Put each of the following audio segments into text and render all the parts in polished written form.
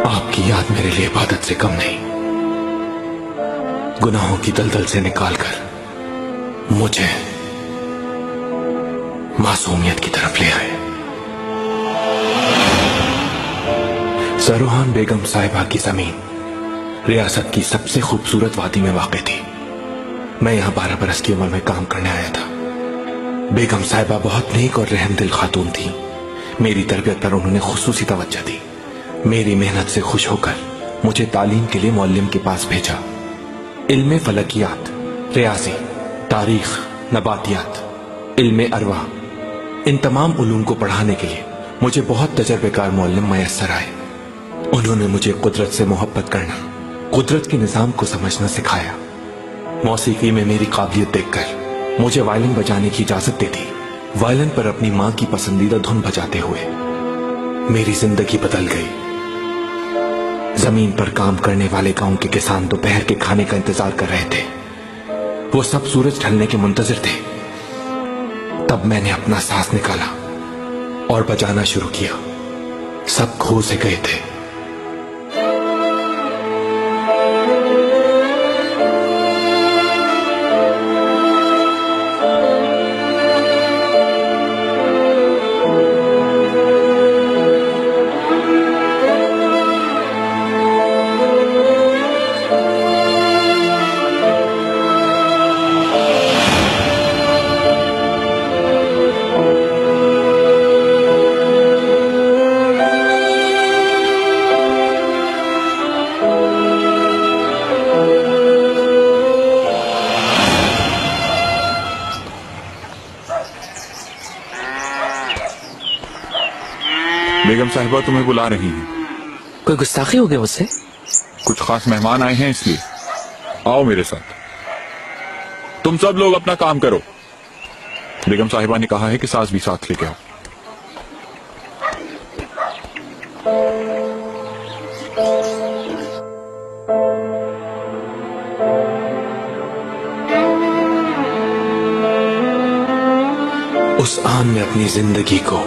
आपकी याद मेरे लिए इबादत से कम नहीं। गुनाहों की दलदल से निकालकर मुझे मासूमियत की तरफ ले आए। सरोहान बेगम साहिबा की जमीन रियासत की सबसे खूबसूरत वादी में वाक़ थी। मैं यहां 12 बरस की उम्र में काम करने आया था। बेगम साहिबा बहुत नेक और रहमदिल खातून थी। मेरी तरबियत पर उन्होंने खुसूसी तवज्जो दी। मेरी मेहनत से खुश होकर मुझे तालीम के लिए मुअल्लिम के पास भेजा। इल्मे फलकियात, रियाजी, तारीख, नबातियात, इल्मे अरवा, इन तमाम उलूम को पढ़ाने के लिए मुझे बहुत तजर्बेकार मुअल्लिम मयस्सर आए। उन्होंने मुझे कुदरत से मोहब्बत करना, कुदरत के निजाम को समझना सिखाया। मौसीकी में मेरी काबिलियत देखकर मुझे वायलिन बजाने की इजाजत दे दी। वायलिन पर अपनी मां की पसंदीदा धुन बजाते हुए मेरी जिंदगी बदल गई। जमीन पर काम करने वाले गांव के किसान दोपहर के खाने का इंतजार कर रहे थे। वो सब सूरज ढलने के मुंतजिर थे। तब मैंने अपना सांस निकाला और बजाना शुरू किया। सब खो से गए थे। बेगम साहिबा तुम्हें बुला रही हैं। कोई गुस्ताखी हो गया मुझसे? कुछ खास मेहमान आए हैं इसलिए। आओ मेरे साथ। तुम सब लोग अपना काम करो। बेगम साहिबा ने कहा है कि सास भी साथ लेके आओ। उस आन में अपनी जिंदगी को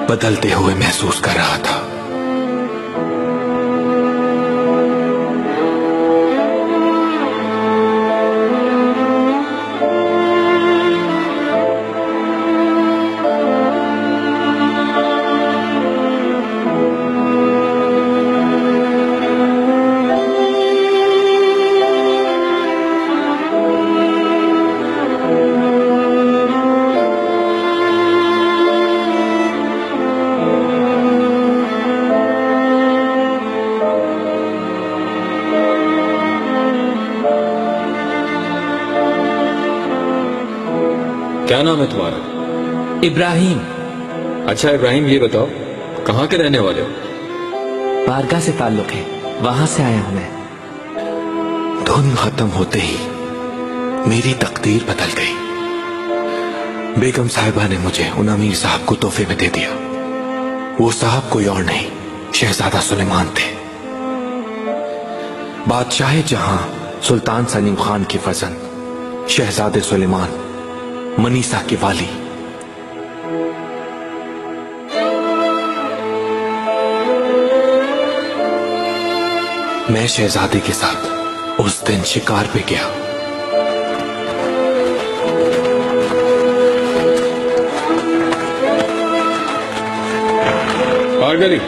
बदलते हुए महसूस कर रहा था। क्या नाम है तुम्हारा? इब्राहिम। अच्छा इब्राहिम, ये बताओ कहाँ के रहने वाले हो? बारगाह से ताल्लुक है, वहां से आया हूं मैं। धुन खत्म होते ही मेरी तकदीर बदल गई। बेगम साहिबा ने मुझे उन अमीर साहब को तोहफे में दे दिया। वो साहब कोई और नहीं, शहजादा सुलेमान थे। बादशाह जहां सुल्तान सलीम खान की फजन शहजादे सुलेमान, मनीसा के वाली। मैं शहजादे के साथ उस दिन शिकार पे गया। भार्गवी,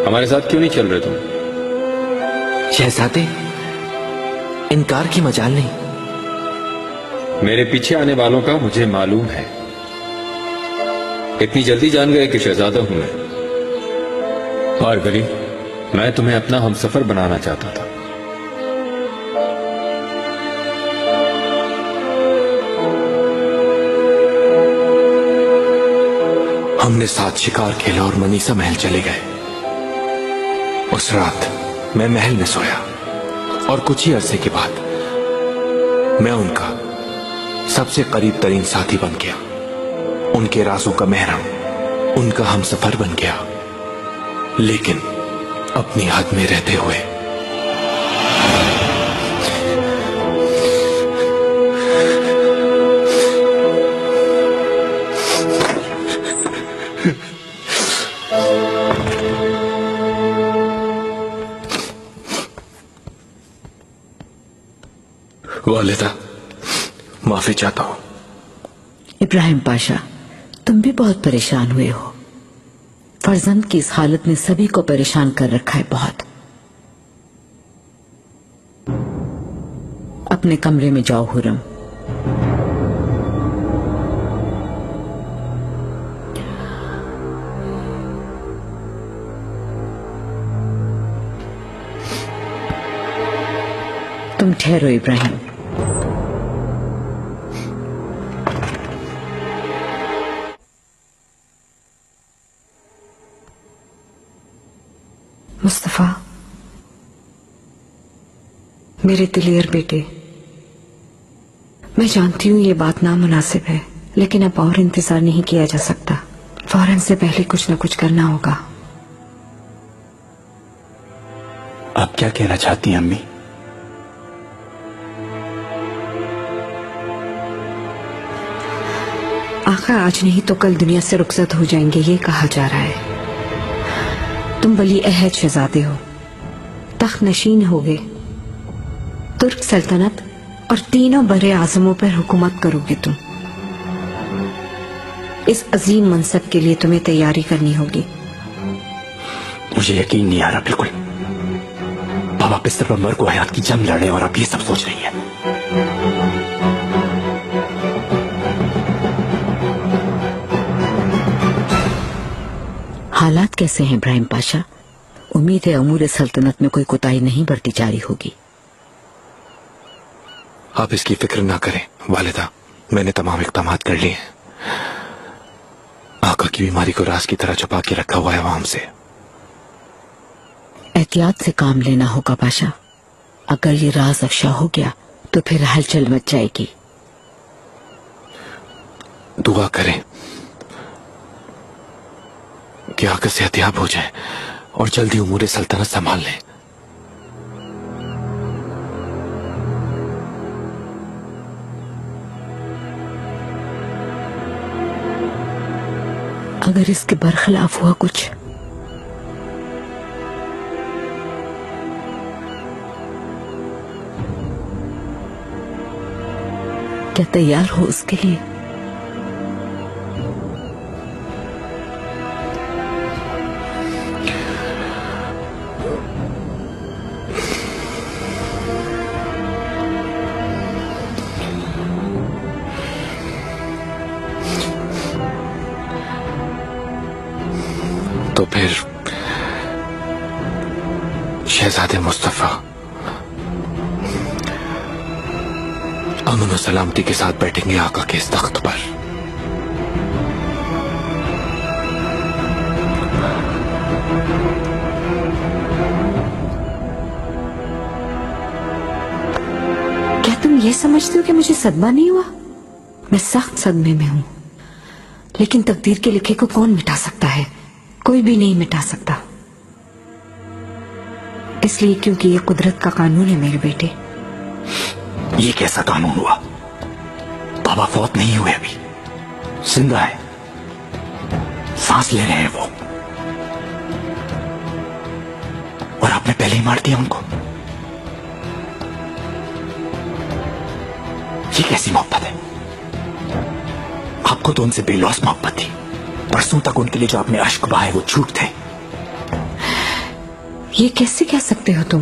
हमारे साथ क्यों नहीं चल रहे तुम? शहजादे, इनकार की मजाल नहीं। मेरे पीछे आने वालों का मुझे मालूम है। इतनी जल्दी जान गए कि शहजादा हूं मैं। भार्गवी, मैं तुम्हें अपना हमसफर बनाना चाहता था। हमने साथ शिकार खेला और मनीसा महल चले गए। उस रात मैं महल में सोया और कुछ ही अरसे के बाद मैं उनका सबसे करीब तरीन साथी बन गया, उनके राजों का महरम, उनका हमसफर बन गया, लेकिन अपनी हद में रहते हुए। माफी चाहता हूं। इब्राहिम पाशा, तुम भी बहुत परेशान हुए हो। फर्जंद की इस हालत ने सभी को परेशान कर रखा है बहुत। अपने कमरे में जाओ हुरम। तुम ठहरो इब्राहिम। मुस्तफा, मेरे दिलेर बेटे, मैं जानती हूँ ये बात नामुनासिब है, लेकिन अब और इंतजार नहीं किया जा सकता। फौरन से पहले कुछ न कुछ करना होगा। आप क्या कहना चाहती हैं अम्मी? आका आज नहीं तो कल दुनिया से रुखसत हो जाएंगे, ये कहा जा रहा है। तुम वली अहद शहजादे हो, तख्त नशीन होगे, तुर्क सल्तनत और तीनों बड़े आजमों पर हुकूमत करोगे तुम। इस अजीम मनसब के लिए तुम्हें तैयारी करनी होगी। मुझे यकीन नहीं आ रहा बिल्कुल। बाबा बिस्तर पर मर को हयात की जंग लड़े और आप ये सब सोच रही हैं। हालात कैसे हैं इब्राहिम पाशा? उम्मीद है अमूर सल्तनत में कोई कोताही नहीं बरती जा रही होगी। आप इसकी फिक्र ना करें वालिदा, मैंने तमाम इक़दामात कर लिए हैं। आका की बीमारी को राज की तरह छुपा के रखा हुआ है अवाम से। एहतियात से काम लेना होगा पाशा। अगर ये राज अफशा हो गया तो फिर हलचल मच जाएगी। दुआ करें कि आका सेहतियाब हो जाए और जल्दी उमूर सल्तनत संभाल लें। अगर इसके बरखिलाफ हुआ कुछ, क्या तैयार हो उसके लिए? तो फिर शहजादे मुस्तफा अमन और सलामती के साथ बैठेंगे आका के इस तख्त पर। क्या तुम ये समझते हो कि मुझे सदमा नहीं हुआ? मैं सख्त सदमे में हूं, लेकिन तकदीर के लिखे को कौन मिटा सकता है? कोई भी नहीं मिटा सकता। इसलिए क्योंकि ये कुदरत का कानून है मेरे बेटे। ये कैसा कानून हुआ? बाबा फौत नहीं हुए, अभी जिंदा है, सांस ले रहे हैं वो, और आपने पहले ही मार दिया उनको। ये कैसी मोहब्बत है? आपको तो उनसे बेलौस मोहब्बत थी। परसों तक उनके लिए जो आपने अश्क बहाए वो झूठ थे। ये कैसे कह सकते हो तुम?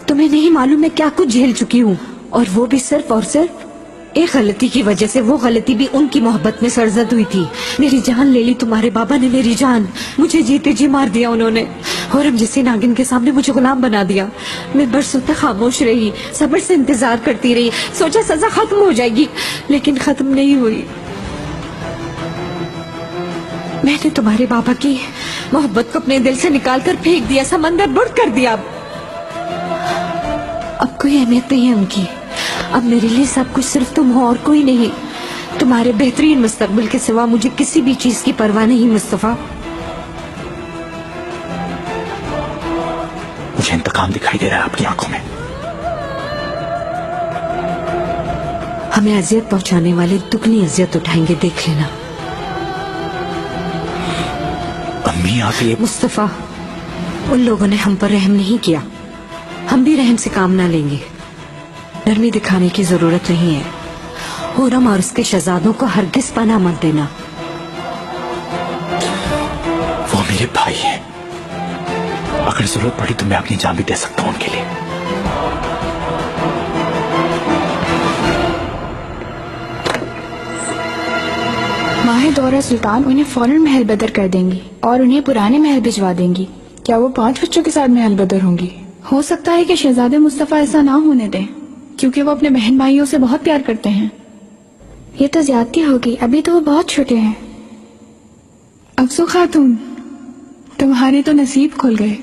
तुम्हें नहीं मालूम मैं क्या कुछ झेल चुकी हूँ, और वो भी सिर्फ और सिर्फ एक गलती की वजह से। वो गलती भी उनकी मोहब्बत में सरजद हुई थी। मेरी जान ले ली तुम्हारे बाबा ने, मेरी जान। मुझे जीते जी मार दिया उन्होंने। हुरम जैसे नागिन के सामने मुझे गुलाम बना दिया। मैं बरसों तक खामोश रही, सब्र से इंतजार करती रही, सोचा सजा खत्म हो जाएगी, लेकिन खत्म नहीं हुई। मैंने तुम्हारे बाबा की मोहब्बत को अपने दिल से निकालकर फेंक दिया, समंदर बुर्द कर दिया। अब कोई अहमियत नहीं है उनकी। अब मेरे लिए सब कुछ सिर्फ तुम हो और कोई नहीं। तुम्हारे बेहतरीन मुस्तकबिल के सिवा मुझे किसी भी चीज की परवाह नहीं मुस्तफा। मुझे इंतकाम दिखाई दे रहा है आपकी आंखों में। हमें अजियत पहुंचाने वाले दुगनी अजियत उठाएंगे, देख लेना। अम्मी आप ये मुस्तफा, उन लोगों ने हम पर रहम नहीं किया, हम भी रहम से काम ना लेंगे। नरमी दिखाने की जरूरत नहीं है। हुरम और उसके शहजादों को हरगिज पनाह मत देना। वो मेरे भाई हैं। अगर जरूरत पड़ी तो मैं अपनी जान भी दे सकता हूं उनके लिए। माहे दौरा सुल्तान उन्हें फौरन महल बदर कर देंगी और उन्हें पुराने महल भिजवा देंगी। क्या वो 5 बच्चों के साथ महल बदर होंगी? हो सकता है कि शहजादे मुस्तफा ऐसा ना होने दें, क्योंकि वो अपने बहन भाइयों से बहुत प्यार करते हैं। ये तो ज्यादती होगी, अभी तो वो बहुत छोटे हैं। अफसू खातून, तुम्हारे तो नसीब खुल गए।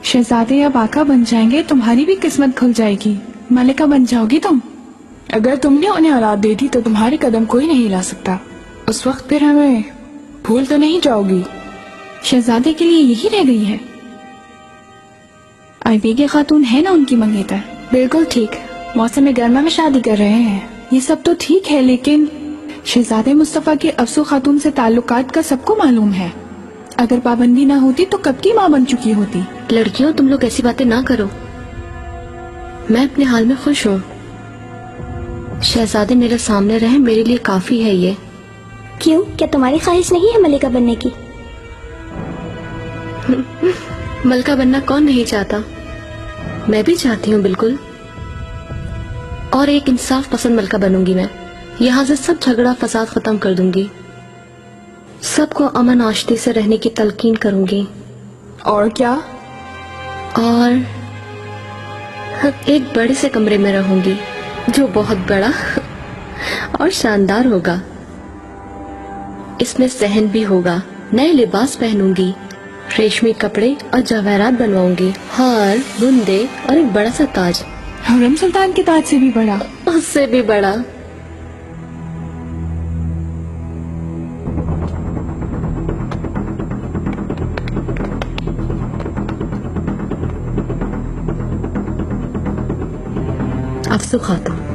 शहजादे या बाका बन जाएंगे, तुम्हारी भी किस्मत खुल जाएगी। मलिका बन जाओगी तुम। अगर तुमने उन्हें औलाद दे दी तो तुम्हारे कदम कोई नहीं हिला सकता। उस वक्त फिर हमें भूल तो नहीं जाओगी। शहजादे के लिए यही रह गई है। आईबीगे खातून है ना उनकी मंगेतर। बिल्कुल ठीक, मौसम गर्मा में शादी कर रहे हैं। ये सब तो ठीक है, लेकिन शहजादे मुस्तफा के अफसू खातून से ताल्लुकात का सबको मालूम है। अगर पाबंदी ना होती तो कब की माँ बन चुकी होती। लड़कियों, तुम लोग ऐसी बातें ना करो। मैं अपने हाल में खुश हूँ। शहजादे मेरे सामने रहे, मेरे लिए काफी है ये। क्यों, क्या तुम्हारी ख्वाहिश नहीं है मलिका बनने की? मलका बनना कौन नहीं चाहता। मैं भी चाहती हूँ बिल्कुल, और एक इंसाफ पसंद मलका बनूंगी मैं। यहाँ से सब झगड़ा फसाद खत्म कर दूंगी, सबको अमन आश्ती से रहने की तलकीन करूंगी। और क्या? और एक बड़े से कमरे में रहूंगी जो बहुत बड़ा और शानदार होगा। इसमें सहन भी होगा। नए लिबास पहनूंगी, रेशमी कपड़े और जवाहरात बनवाऊंगी, हार, बुंदे और एक बड़ा सा ताज। हुरम सुल्तान के ताज से भी बड़ा? उससे भी बड़ा। अफसू खातून।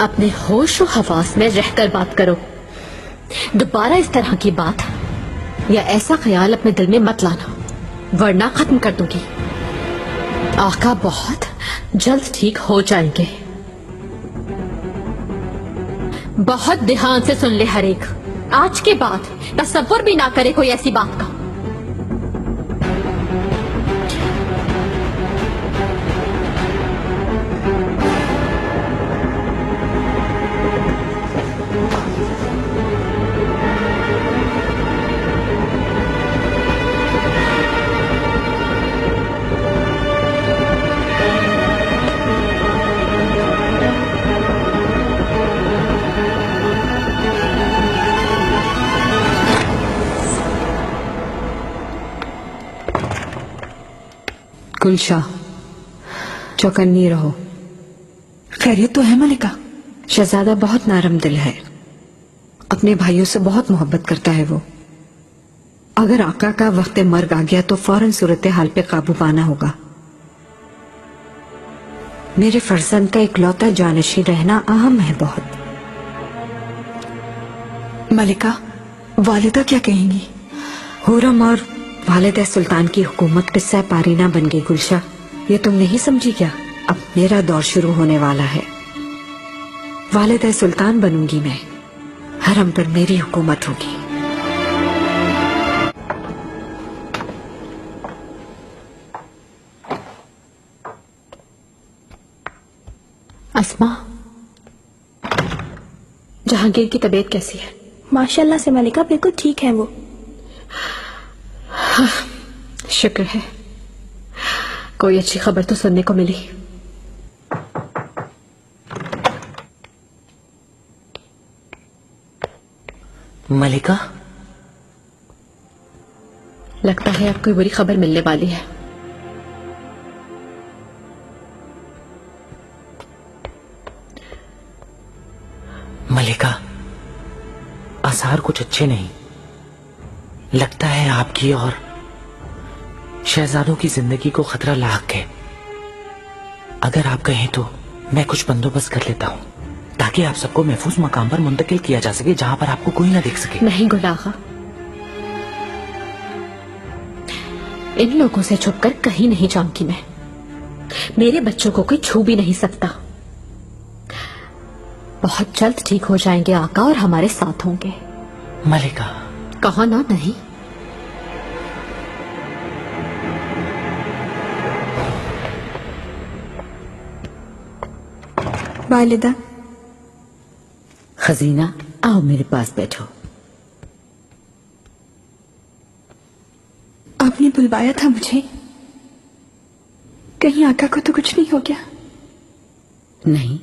अपने होश और हवास में रहकर बात करो। दोबारा इस तरह की बात या ऐसा ख्याल अपने दिल में मत लाना, वरना खत्म कर दूंगी। आका बहुत जल्द ठीक हो जाएंगे। बहुत ध्यान से सुन ले हर एक। आज के बाद तसव्वुर भी ना करे कोई ऐसी बात का। गुलशाह, चौकन्नी रहो। खैरियत तो है मलिका? शहजादा बहुत नरम दिल है, अपने भाइयों से बहुत मोहब्बत करता है वो। अगर आका का वक्त मर्ग आ गया तो फौरन सूरत हाल पे काबू पाना होगा। मेरे फर्जंद का इकलौता जानशी रहना अहम है बहुत। मलिका, वालिदा क्या कहेंगी? हुरम और वालिदा सुल्तान की हुकूमत किस्सा पारीना बन गई। गुलशा, ये तुम नहीं समझी क्या? अब मेरा दौर शुरू होने वाला है। वालिदा सुल्तान बनूंगी मैं, हरम पर मेरी हुकूमत होगी। अस्मा, जहांगीर की तबीयत कैसी है? माशाल्लाह से मलिका, बिल्कुल ठीक है वो। शुक्र है, कोई अच्छी खबर तो सुनने को मिली। मलिका, लगता है अब कोई बुरी खबर मिलने वाली है। मलिका, आसार कुछ अच्छे नहीं। लगता है आपकी और शहजादों की जिंदगी को खतरा लाक है। अगर आप कहें तो मैं कुछ बंदोबस्त कर लेता हूँ। ताकि आप सबको महफूज मकाम पर मुंतकिल किया जा सके जहां पर आपको कोई ना देख सके। नहीं गुलाहा, इन लोगों से छुपकर कहीं नहीं जाऊंगी मैं। मेरे बच्चों को कोई छू भी नहीं सकता। बहुत जल्द ठीक हो जाएंगे आका और हमारे साथ होंगे। मलिका, कहा ना नहीं। वालिदा, खजीना, आओ मेरे पास बैठो। आपने बुलवाया था मुझे। कहीं आका को तो कुछ नहीं हो गया? नहीं,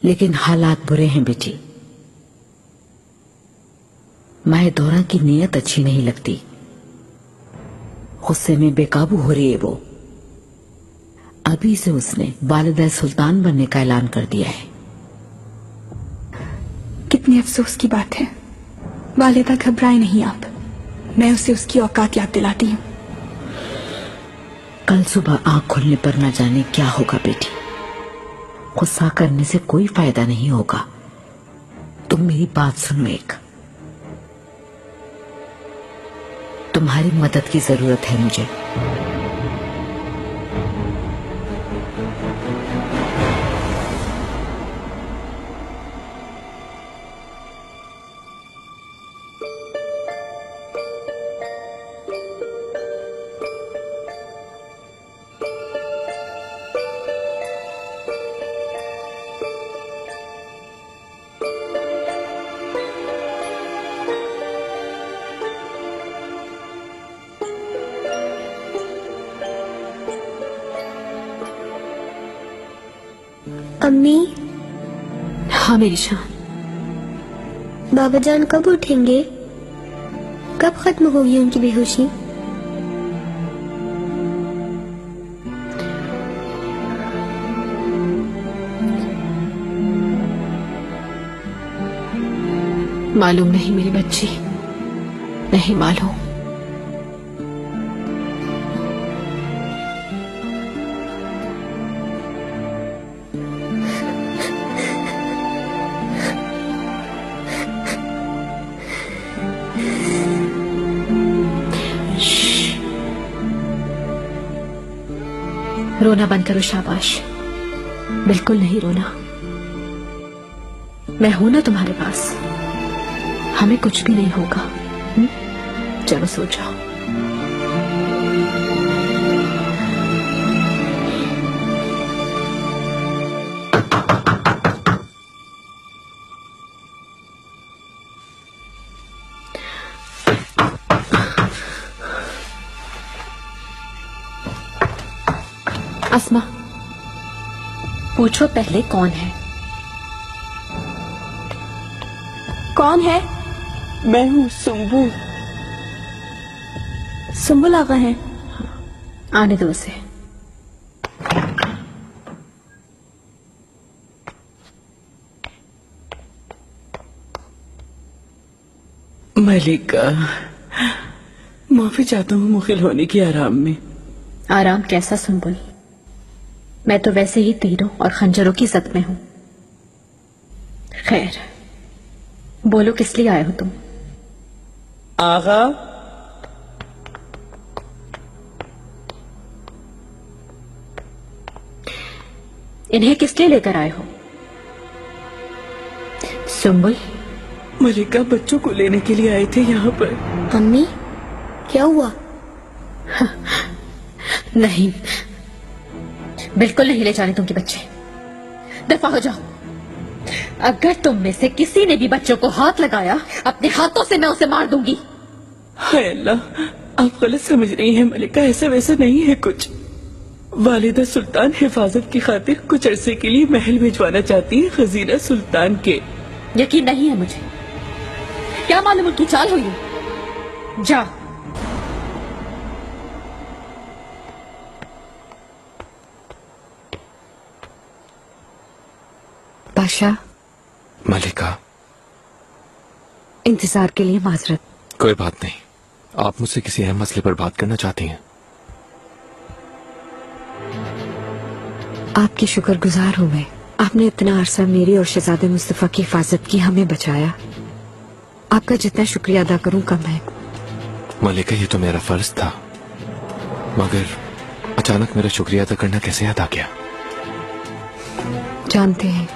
लेकिन हालात बुरे हैं बेटी। माए दौरा की नीयत अच्छी नहीं लगती। गुस्से में बेकाबू हो रही है वो। अभी से उसने वालिदा सुल्तान बनने का ऐलान कर दिया है। कितने अफसोस की बात है। वालिदा घबराए नहीं आप, मैं उसे उसकी औकात याद दिलाती हूँ। कल सुबह आंख खुलने पर न जाने क्या होगा बेटी। गुस्सा करने से कोई फायदा नहीं होगा। तुम मेरी बात सुनो एक। तुम्हारी मदद की जरूरत है मुझे। अम्मी, हाँ मेरी शान। बाबा जान कब उठेंगे? कब खत्म होगी उनकी बेहोशी? मालूम नहीं मेरी बच्ची, नहीं मालूम। रोना बंद करो, शाबाश। बिल्कुल नहीं रोना। मैं हूं ना तुम्हारे पास। हमें कुछ भी नहीं होगा। चलो सो जाओ। अस्मा, पूछो पहले कौन है? कौन है? मैं हूँ सुम्बुल। सुम्बुल आगा है। आने दो उसे। मलिका, माफी चाहता हूँ मुखिल होने की आराम में। आराम कैसा सुम्बुल? मैं तो वैसे ही तीरों और खंजरों की जद में हूं। खैर, बोलो किस लिए आए हो तुम? आगा, इन्हें किस लिए लेकर आए हो? सुम्बुल, मलिका बच्चों को लेने के लिए आए थे यहाँ पर। अम्मी, क्या हुआ? नहीं, बिल्कुल नहीं ले जाने दूंगी बच्चे। दफा हो जाओ। अगर तुम में से किसी ने भी बच्चों को हाथ लगाया, अपने हाथों से मैं उसे मार दूंगी। हाय अल्लाह, आप गलत समझ रही हैं मलिका, ऐसा वैसा नहीं है कुछ। वालिदा सुल्तान हिफाजत की खातिर कुछ अरसे के लिए महल भिजवाना चाहती है खजीना सुल्तान के। यकीन नहीं है मुझे। क्या मालूम उनकी चाल हुई? जा। बादशाह, मलिका, इंतजार के लिए माजरत। कोई बात नहीं। आप मुझसे किसी अहम मसले पर बात करना चाहती हैं? आपकी शुक्रगुजार हूं मैं। आपने इतना अरसा मेरी और शहजादे मुस्तफा की हिफाजत की, हमें बचाया। आपका जितना शुक्रिया अदा करूं कम है। मलिका, ये तो मेरा फर्ज था, मगर अचानक मेरा शुक्रिया अदा करना कैसे याद आ गया? जानते हैं,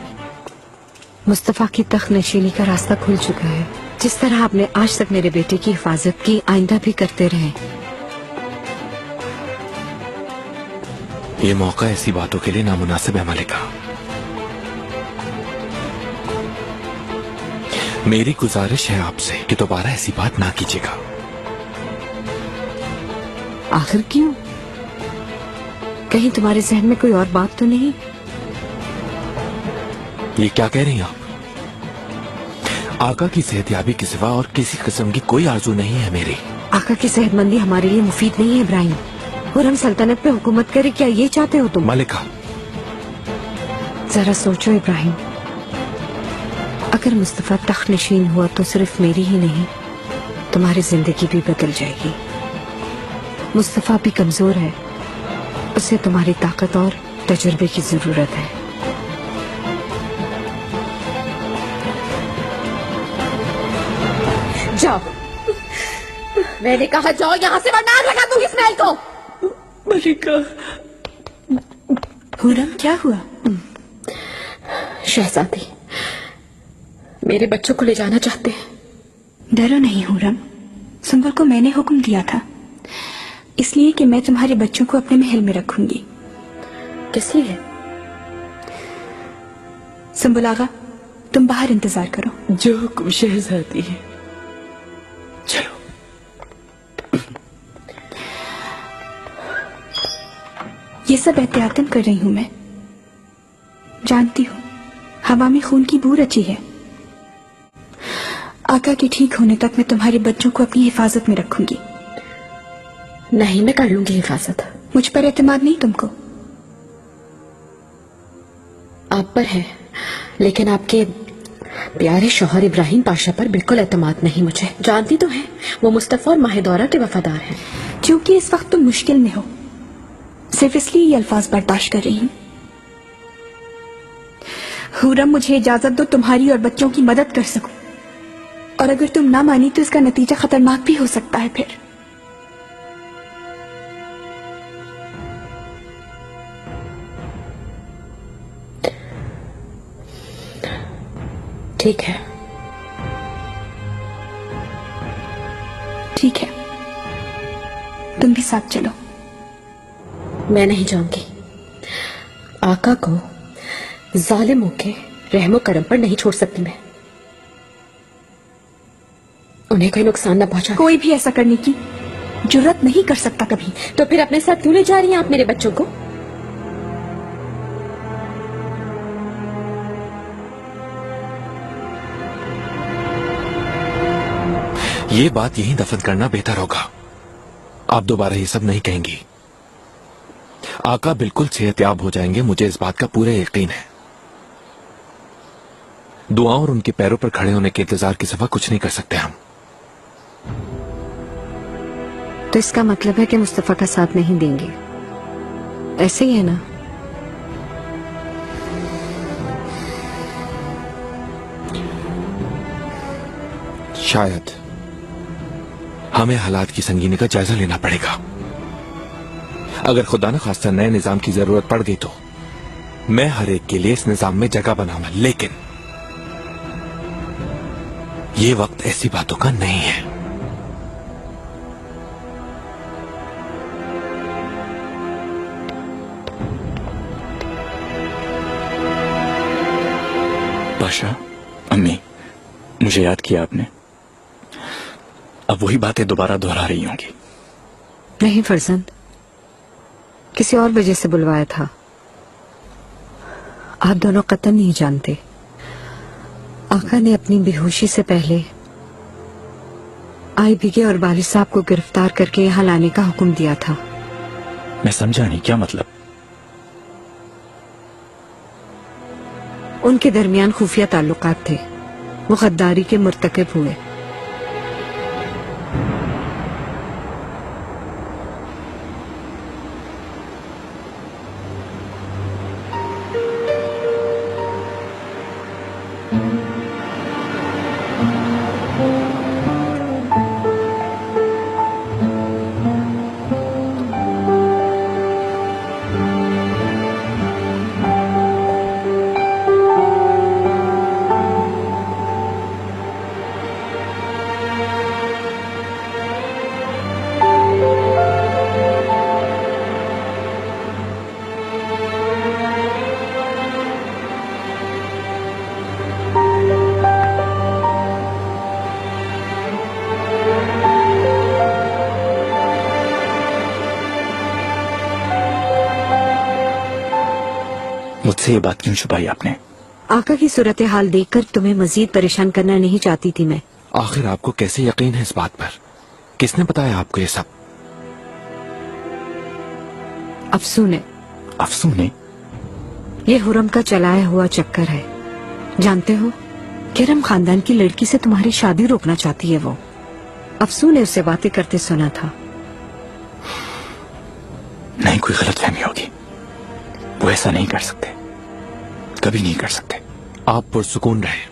मुस्तफा की तख्त नशीली का रास्ता खुल चुका है। जिस तरह आपने आज तक मेरे बेटे की हिफाजत की, आइंदा भी करते रहे। ये मौका ऐसी बातों के लिए नामुनासिब है मलिका। मेरी गुजारिश है आपसे कि दोबारा ऐसी बात ना कीजिएगा। आखिर क्यों? कहीं तुम्हारे जहन में कोई और बात तो नहीं? ये क्या कह रही हैं आप? आका की सेहतयाबी के सिवा और किसी किस्म की कोई आरजू नहीं है मेरी। आका की सेहतमंदी हमारे लिए मुफीद नहीं है इब्राहिम। और हम सल्तनत पे हुकूमत करें, क्या ये चाहते हो तुम? मलिका, जरा सोचो इब्राहिम, अगर मुस्तफा तख्त नशीन हुआ तो सिर्फ मेरी ही नहीं, तुम्हारी जिंदगी भी बदल जाएगी। मुस्तफा भी कमजोर है, उसे तुम्हारी ताकत और तजुर्बे की जरूरत है। जाओ, मैंने कहा जाओ यहाँ से, वरना आग लगा दूंगी इस महल को। मलिका, हुरम, क्या हुआ? शहजादी मेरे बच्चों को ले जाना चाहते हैं। डरो नहीं हुरम, सुंबुल को मैंने हुक्म दिया था, इसलिए कि मैं तुम्हारे बच्चों को अपने महल में रखूंगी। किस लिए? सुंबुल आगा, तुम बाहर इंतजार करो। जो हुक्म शहजादी है। चलो। ये सब एहतियातन कर रही हूं मैं। जानती हूँ हवा में खून की बू रची है। आका के ठीक होने तक मैं तुम्हारे बच्चों को अपनी हिफाजत में रखूंगी। नहीं, मैं कर लूंगी हिफाजत। मुझ पर एतमाद नहीं तुमको? आप पर है, लेकिन आपके प्यारे शौहर इब्राहिम पाशा पर बिल्कुल एतमाद नहीं मुझे। जानती तो है वो मुस्तफा और माहिदौरा के वफादार हैं। क्योंकि इस वक्त तुम मुश्किल में हो, सिर्फ इसलिए ये अल्फाज बर्दाश्त कर रही हूं। हुरम, मुझे इजाजत दो तुम्हारी और बच्चों की मदद कर सकूं, और अगर तुम ना मानी तो इसका नतीजा खतरनाक भी हो सकता है। फिर ठीक है। ठीक है, तुम भी साथ चलो। मैं नहीं जाऊंगी। आका को जालिमों के रहमो करम पर नहीं छोड़ सकती मैं। उन्हें कोई नुकसान न पहुंचा। कोई भी ऐसा करने की जुर्रत नहीं कर सकता कभी। तो फिर अपने साथ क्यों ले जा रही हैं आप मेरे बच्चों को? ये बात यहीं दफन करना बेहतर होगा। आप दोबारा ये सब नहीं कहेंगी। आका बिल्कुल सेहतयाब हो जाएंगे, मुझे इस बात का पूरा यकीन है। दुआओं और उनके पैरों पर खड़े होने के इंतजार के सिवा कुछ नहीं कर सकते हम। तो इसका मतलब है कि मुस्तफा का साथ नहीं देंगे, ऐसे ही है ना? शायद हमें हालात की संगीनी का जायजा लेना पड़ेगा। अगर खुदा न खास्ता नए निजाम की जरूरत पड़ गई तो मैं हर एक के लिए इस निजाम में जगह बनाऊंगा, लेकिन ये वक्त ऐसी बातों का नहीं है। पाशा, अम्मी, मुझे याद किया आपने। अब वही बातें दोबारा दोहरा रही होंगी। नहीं फरजंद, किसी और वजह से बुलवाया था। आप दोनों कतन नहीं जानते, आका ने अपनी बेहोशी से पहले आई बिगे और बाली साहब को गिरफ्तार करके यहाँ लाने का हुक्म दिया था। मैं समझा नहीं, क्या मतलब? उनके दरमियान खुफिया ताल्लुकात थे, वो गद्दारी के मुर्तकिब हुए। मुझसे ये बात क्यों छुपाई आपने? आका की सूरत हाल देखकर तुम्हें मजीद परेशान करना नहीं चाहती थी मैं। आखिर आपको कैसे यकीन है इस बात पर? किसने बताया आपको ये सब? अफसून है। अफसून है? ये हुरम का चलाया हुआ चक्कर है। जानते हो, किरम खानदान की लड़की से तुम्हारी शादी रोकना चाहती है वो। अफसून ने उससे बातें करते सुना था। नहीं, कोई गलतफहमी होगी। वो ऐसा नहीं कर सकते, कभी नहीं कर सकते। आप पुरसुकून रहे,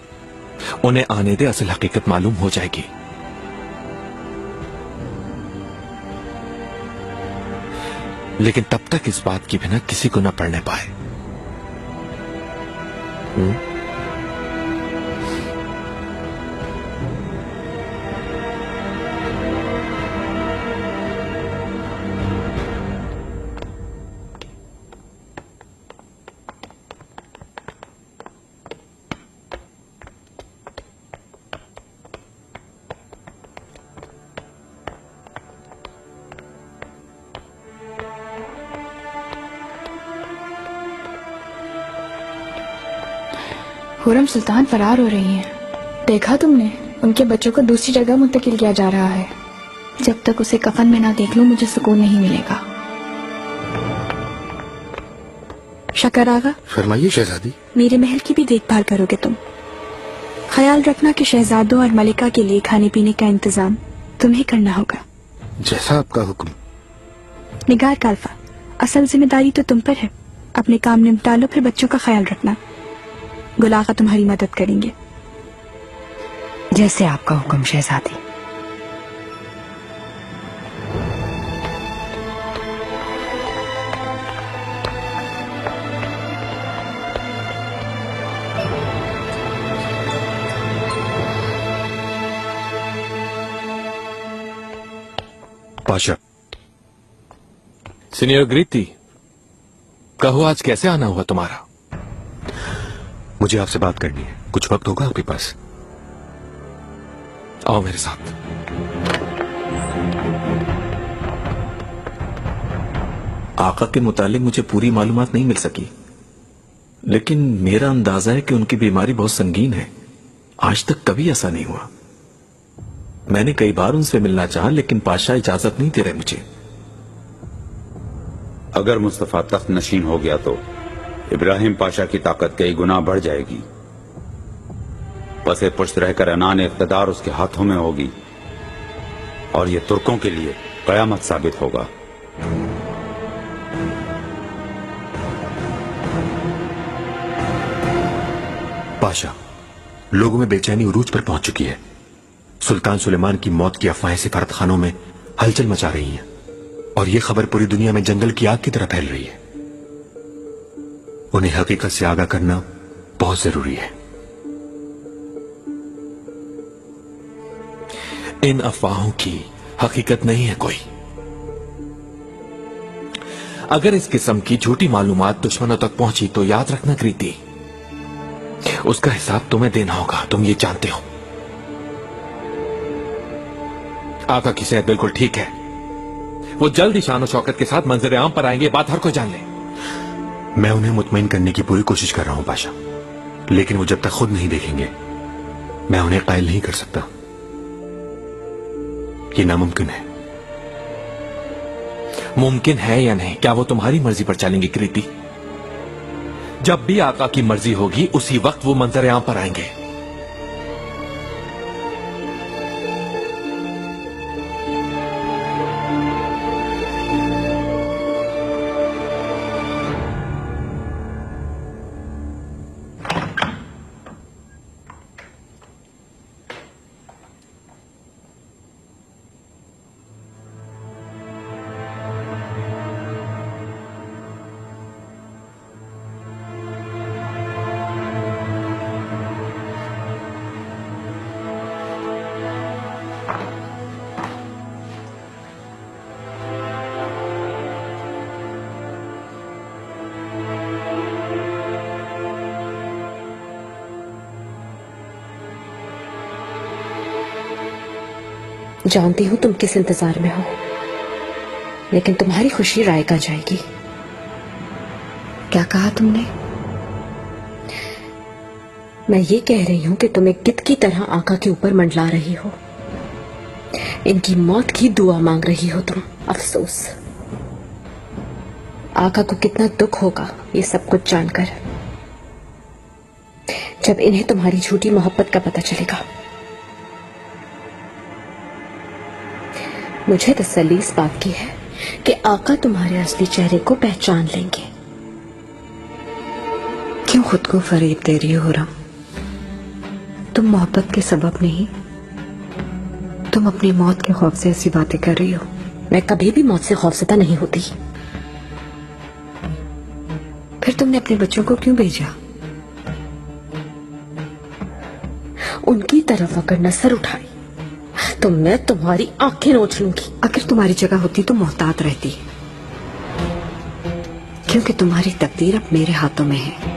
उन्हें आने दे, असल हकीकत मालूम हो जाएगी। लेकिन तब तक इस बात की भी ना किसी को न पढ़ने पाए। हुरम सुल्तान फरार हो रही हैं। देखा तुमने? उनके बच्चों को दूसरी जगह मुंतकिल किया जा रहा है। जब तक उसे कफन में ना देख लूं मुझे सुकून नहीं मिलेगा। शकर आगा, फरमाइए शहजादी। मेरे महल की भी देखभाल करोगे तुम। ख्याल रखना कि शहजादों और मलिका के लिए खाने पीने का इंतजाम तुम्हें करना होगा। जैसा आपका हुक्म। निगार काल्फा, असल जिम्मेदारी तो तुम पर है। अपने काम निपटा लो, फिर बच्चों का ख्याल रखना। गुलागा तुम्हारी मदद करेंगे। जैसे आपका हुक्म शहजादी। पाशा, सीनियर ग्रीति, कहो आज कैसे आना हुआ तुम्हारा? मुझे आपसे बात करनी है। कुछ वक्त होगा आपके पास? आओ मेरे साथ। आका के मुतालिक मुझे पूरी मालूमात नहीं मिल सकी, लेकिन मेरा अंदाजा है कि उनकी बीमारी बहुत संगीन है। आज तक कभी ऐसा नहीं हुआ। मैंने कई बार उनसे मिलना चाहा, लेकिन पाशा इजाजत नहीं दे रहे मुझे। अगर मुस्तफा तख्त नशीन हो गया तो इब्राहिम पाशा की ताकत कई गुना बढ़ जाएगी। पसे पुश्त रहकर अनान इख्तिदार उसके हाथों में होगी और ये तुर्कों के लिए कयामत साबित होगा। पाशा, लोगों में बेचैनी उरूज पर पहुंच चुकी है। सुल्तान सुलेमान की मौत की अफवाहें सिफारत खानों में हलचल मचा रही हैं और यह खबर पूरी दुनिया में जंगल की आग की तरह फैल रही है। उन्हें हकीकत से आगाह करना बहुत जरूरी है। इन अफवाहों की हकीकत नहीं है कोई। अगर इस किस्म की झूठी मालूमात दुश्मनों तक पहुंची तो याद रखना कृति, उसका हिसाब तुम्हें देना होगा। तुम ये जानते हो। आका की सेहत बिल्कुल ठीक है। वो जल्द ही शान शौकत के साथ मंजर आम पर आएंगे, बात हर कोई जान ले। मैं उन्हें मुतमईन करने की पूरी कोशिश कर रहा हूं पाशा, लेकिन वो जब तक खुद नहीं देखेंगे मैं उन्हें कायल नहीं कर सकता। ये नामुमकिन है। मुमकिन है या नहीं, क्या वो तुम्हारी मर्जी पर चलेंगे कृति? जब भी आका की मर्जी होगी उसी वक्त वो मंजर आम पर आएंगे। जानती हूँ तुम किस इंतजार में हो, लेकिन तुम्हारी खुशी रायका जाएगी। क्या कहा तुमने? मैं ये कह रही हूँ कि तुम एक गिद्ध की तरह आका के ऊपर मंडला रही हो, इनकी मौत की दुआ मांग रही हो तुम। अफसोस, आका को कितना दुख होगा ये सब कुछ जानकर, जब इन्हें तुम्हारी झूठी मोहब्बत का पता चलेगा। मुझे तसल्ली इस बात की है कि आका तुम्हारे असली चेहरे को पहचान लेंगे। क्यों खुद को फरेब दे रही हो हुर्रम? तुम मोहब्बत के सबब नहीं, तुम अपनी मौत के खौफ से ऐसी बातें कर रही हो। मैं कभी भी मौत से खौफजदा नहीं होती। फिर तुमने अपने बच्चों को क्यों भेजा? उनकी तरफ अगर नजर उठाई तो मैं तुम्हारी आंखें नोच लूंगी। अगर तुम्हारी जगह होती तो मोहतात रहती, क्योंकि तुम्हारी तकदीर अब मेरे हाथों में है।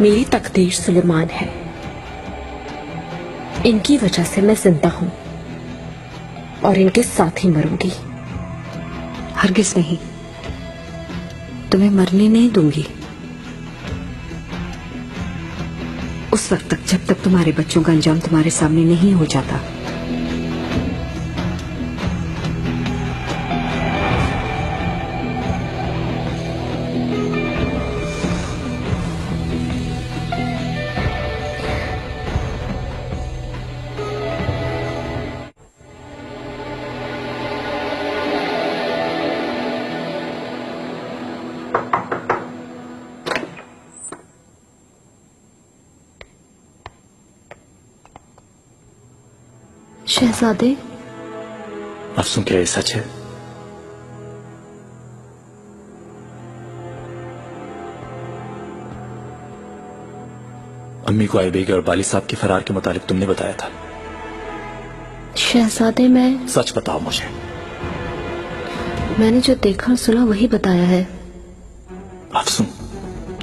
मेरी तकदीर सुलेमान है, इनकी वजह से मैं जिंदा हूं और इनके साथ ही मरूंगी। हरगिज नहीं, तुम्हें मरने नहीं दूंगी। उस वक्त तक जब तक तुम्हारे बच्चों का अंजाम तुम्हारे सामने नहीं हो जाता। शहजादे, अफसों क्या ये सच है? अम्मी को आईबेग और बाली साहब के फरार के मुतालिक तुमने बताया था। शहजादे, मैं सच बताओ मुझे। मैंने जो देखा और सुना वही बताया है। अफसों,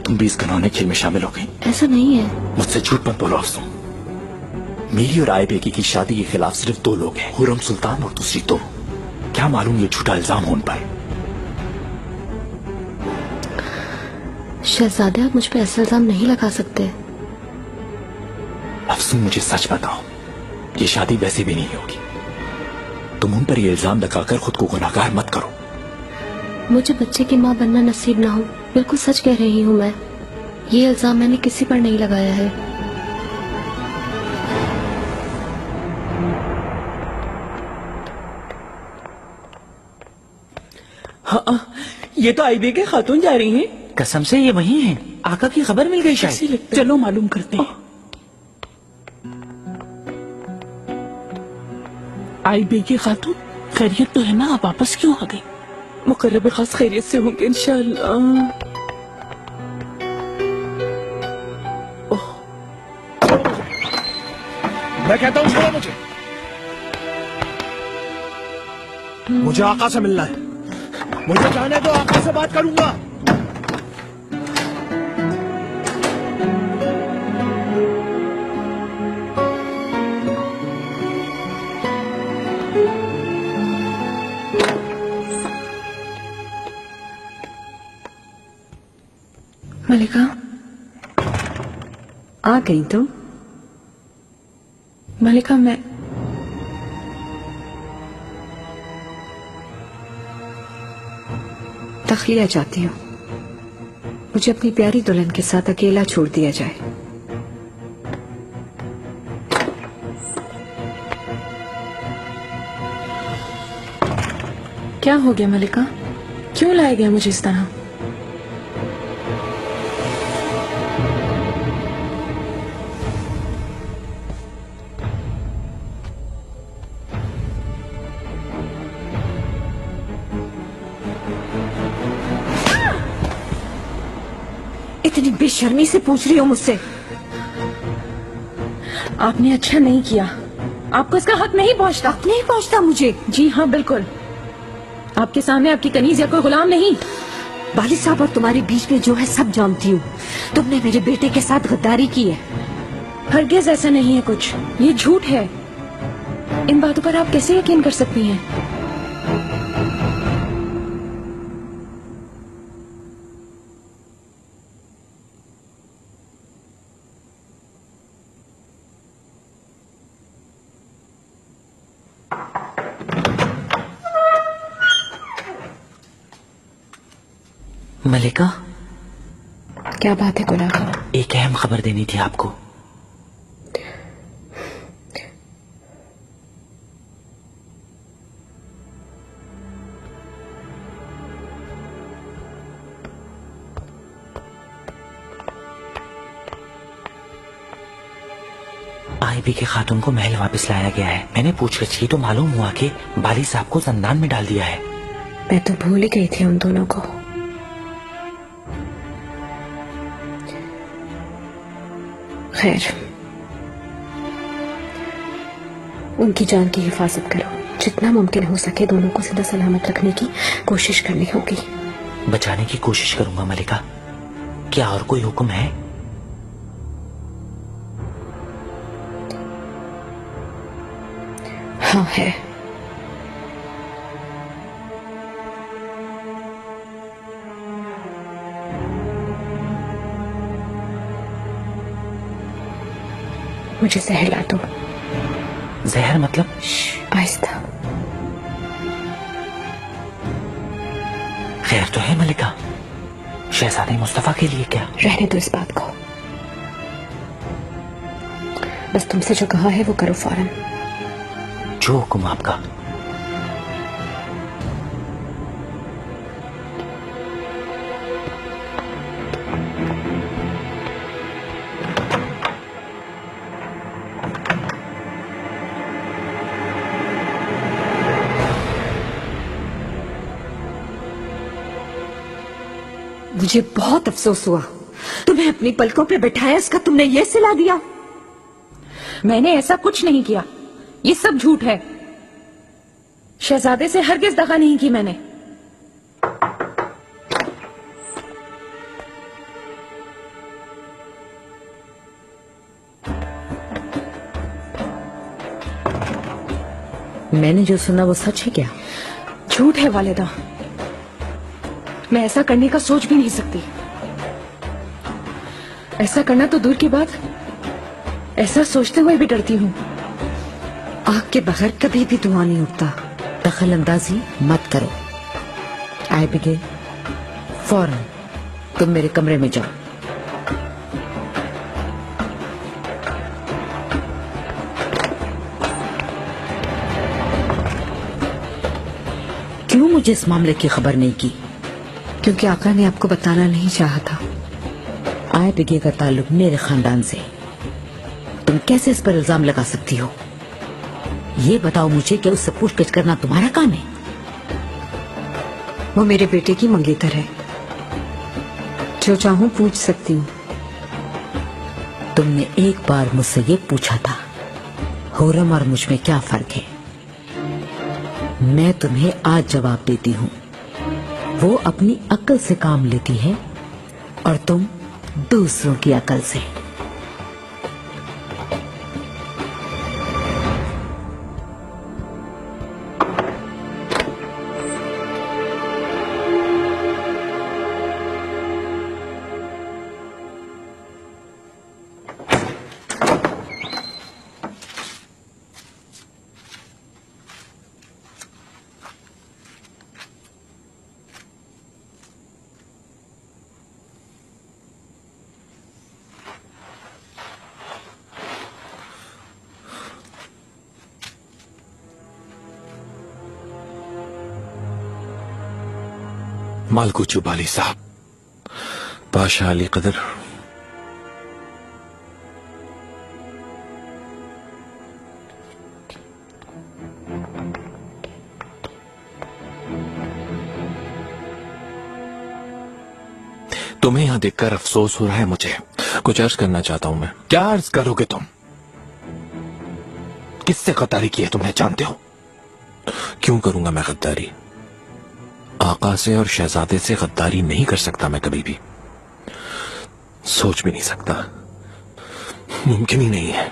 तुम भी इस घिनौने खेल में शामिल हो गई। ऐसा नहीं है। मुझसे झूठ मत बोलो अफसों। मेरी और आईबेगी की शादी के खिलाफ सिर्फ दो लोग हैं, हुर्रम सुल्तान और दूसरी तुम। क्या मालूम ये झूठा इल्जाम हो उन पर। शहजादे, आप मुझ पर ऐसा इल्जाम नहीं लगा सकते। अफसों, मुझे सच बताओ, ये शादी वैसे भी नहीं होगी। तुम उन पर ये इल्जाम लगाकर खुद को गुनाहगार मत करो। मुझे बच्चे की माँ बनना नसीब ना हो, बिल्कुल सच कह रही हूँ मैं। ये इल्जाम मैंने किसी पर नहीं लगाया है। हाँ, ये तो आईबे के खातून जा रही हैं। कसम से ये वही हैं। आका की खबर मिल गई शायद। चलो मालूम करते हैं। आईबे की खातून, खैरियत तो है ना? आप वापस क्यों आ गई? मुकर्रब खास खैरियत से होंगे इंशाअल्लाह। मैं कहता हूँ छोड़ो मुझे आका से मिलना है। मुझे जाने दो, आका से बात करूंगा। मलिका, आ गई तुम? मलिका, मैं तखलिया चाहती हूँ। मुझे अपनी प्यारी दुल्हन के साथ अकेला छोड़ दिया जाए। क्या हो गया मलिका? क्यों लाए गए मुझे इस तरह? इतनी बेशर्मी से पूछ रही हो मुझसे? आपने अच्छा नहीं किया। आपको इसका हक नहीं पहुंचता। हक नहीं पहुंचता मुझे? जी हाँ, बिल्कुल। आपके सामने आपकी कनीज या कोई गुलाम नहीं। बाली साहब और तुम्हारे बीच में जो है सब जानती हूँ। तुमने मेरे बेटे के साथ गद्दारी की है। हरगिज ऐसा नहीं है कुछ, ये झूठ है। इन बातों पर आप कैसे यकीन कर सकती हैं? मलिका, क्या बात है गुलाब? एक अहम खबर देनी थी आपको। आईबी के खातून को महल वापस लाया गया है। मैंने पूछताछ की तो मालूम हुआ कि बाली साहब को जंदान में डाल दिया है। मैं तो भूल ही गई थी उन दोनों को। खैर, उनकी जान की हिफाजत करो। जितना मुमकिन हो सके दोनों को सीधा सलामत रखने की कोशिश करनी होगी। बचाने की कोशिश करूंगा मलिका। क्या और कोई हुक्म है? हाँ है। मुझे जहर ला दो। जहर मतलब? आहिस्ता। खैर तो है मलिका, शहजादे मुस्तफा के लिए क्या? रहने दो इस बात को। बस तुमसे जो कहा है वो करो फौरन। जो हुक्म आपका। मुझे बहुत अफसोस हुआ। तुम्हें अपनी पलकों पे बिठाया, इसका तुमने ये सिला दिया। मैंने ऐसा कुछ नहीं किया, ये सब झूठ है। शहजादे से हरगिज दगा नहीं की मैंने। मैंने जो सुना वो सच है क्या? झूठ है वालिदा। मैं ऐसा करने का सोच भी नहीं सकती। ऐसा करना तो दूर की बात, ऐसा सोचते हुए भी डरती हूँ। आग के बगैर कभी भी धुआं नहीं उठता। दखल अंदाजी मत करो। आबिगेल, फौरन तुम मेरे कमरे में जाओ। क्यों मुझे इस मामले की खबर नहीं की? क्योंकि आका ने आपको बताना नहीं चाहा था। आबिगेल का ताल्लुक मेरे खानदान से। तुम कैसे इस पर इल्जाम लगा सकती हो? ये बताओ मुझे कि उससे पूछताछ करना तुम्हारा काम है? वो मेरे बेटे की मंगेतर है, जो चाहूं पूछ सकती हूँ। तुमने एक बार मुझसे ये पूछा था, हुर्रम और मुझ में क्या फर्क है? मैं तुम्हें आज जवाब देती हूँ। वो अपनी अक्ल से काम लेती है और तुम दूसरों की अक्ल से। मालकुचू बाली साहब, पाशा अली कदर, तुम्हें यहां देखकर अफसोस हो रहा है मुझे। कुछ अर्ज करना चाहता हूं मैं। क्या अर्ज करोगे तुम? किससे गद्दारी की है तुमने जानते हो? क्यों करूंगा मैं गद्दारी? आका से और शहजादे से गद्दारी नहीं कर सकता मैं कभी भी, सोच भी नहीं सकता। मुमकिन ही नहीं है।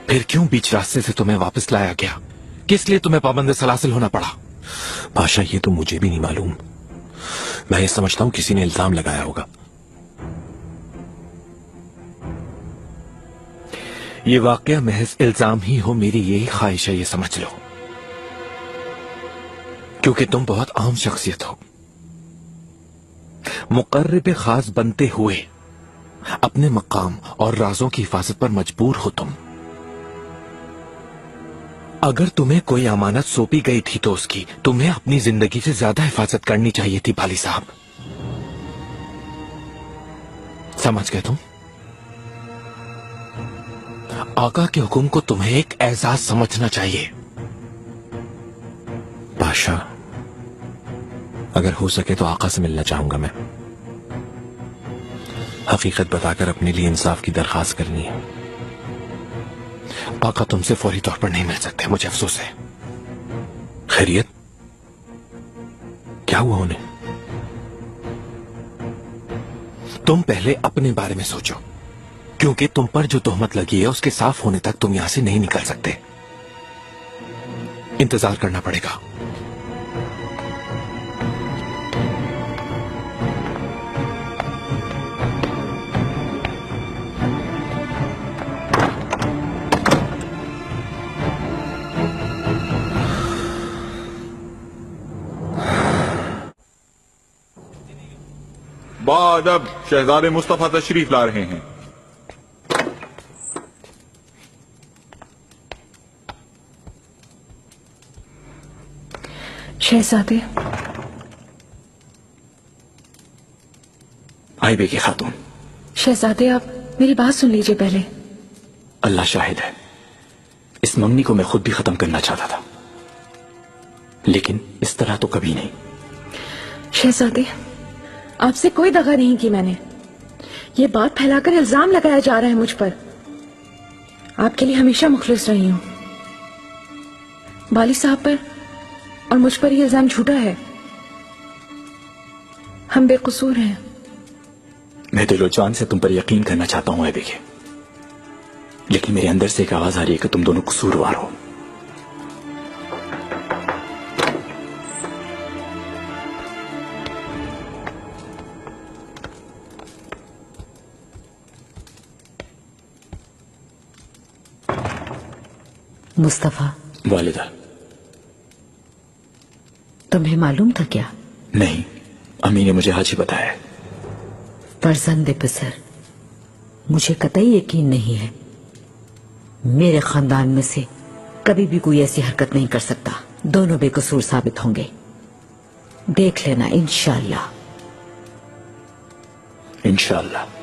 फिर क्यों बीच रास्ते से तुम्हें वापस लाया गया? किस लिए तुम्हें पाबंद सलासिल होना पड़ा? बादशाह, ये तो मुझे भी नहीं मालूम। मैं ये समझता हूं किसी ने इल्जाम लगाया होगा। ये वाकया महज इल्जाम ही हो, मेरी यही ख्वाहिश है, ये समझ लो। क्योंकि तुम बहुत आम शख्सियत हो। मुकर्रब खास बनते हुए अपने मकाम और राजों की हिफाजत पर मजबूर हो तुम। अगर तुम्हें कोई अमानत सौंपी गई थी तो उसकी तुम्हें अपनी जिंदगी से ज्यादा हिफाजत करनी चाहिए थी बाली साहब। समझ गए तुम? आका के हुक्म को तुम्हें एक एजाज समझना चाहिए। बादशाह, अगर हो सके तो आका से मिलना चाहूंगा मैं। हकीकत बताकर अपने लिए इंसाफ की दरखास्त करनी है। आका तुमसे फौरी तौर पर नहीं मिल सकते, मुझे अफसोस है। खैरियत? क्या हुआ उन्हें? तुम पहले अपने बारे में सोचो, क्योंकि तुम पर जो तोहमत लगी है उसके साफ होने तक तुम यहां से नहीं निकल सकते। इंतजार करना पड़ेगा। बाद अब शहजादे मुस्तफा तशरीफ ला रहे हैं। शहजादे। आई बेगी खातून। शहजादे, आप मेरी बात सुन लीजिए पहले। अल्लाह शाहिद है, इस मंगनी को मैं खुद भी खत्म करना चाहता था, लेकिन इस तरह तो कभी नहीं। शहजादे, आपसे कोई दगा नहीं की मैंने। ये बात फैलाकर इल्जाम लगाया जा रहा है मुझ पर। आपके लिए हमेशा मुखलिस रही हूं। बाली साहब पर और मुझ पर ये इल्जाम झूठा है। हम बेकसूर हैं। मैं दिलो जान से तुम पर यकीन करना चाहता हूं बेगे, लेकिन मेरे अंदर से एक आवाज आ रही है कि तुम दोनों कसूरवार हो। मुस्तफा, वालिदा। तुम्हें मालूम था क्या? नहीं, अम्मी ने मुझे आज ही बताया। फर्जंद पिसर, मुझे कतई यकीन नहीं है मेरे खानदान में से कभी भी कोई ऐसी हरकत नहीं कर सकता। दोनों बेकसूर साबित होंगे। देख लेना इंशाअल्लाह। इंशाअल्लाह।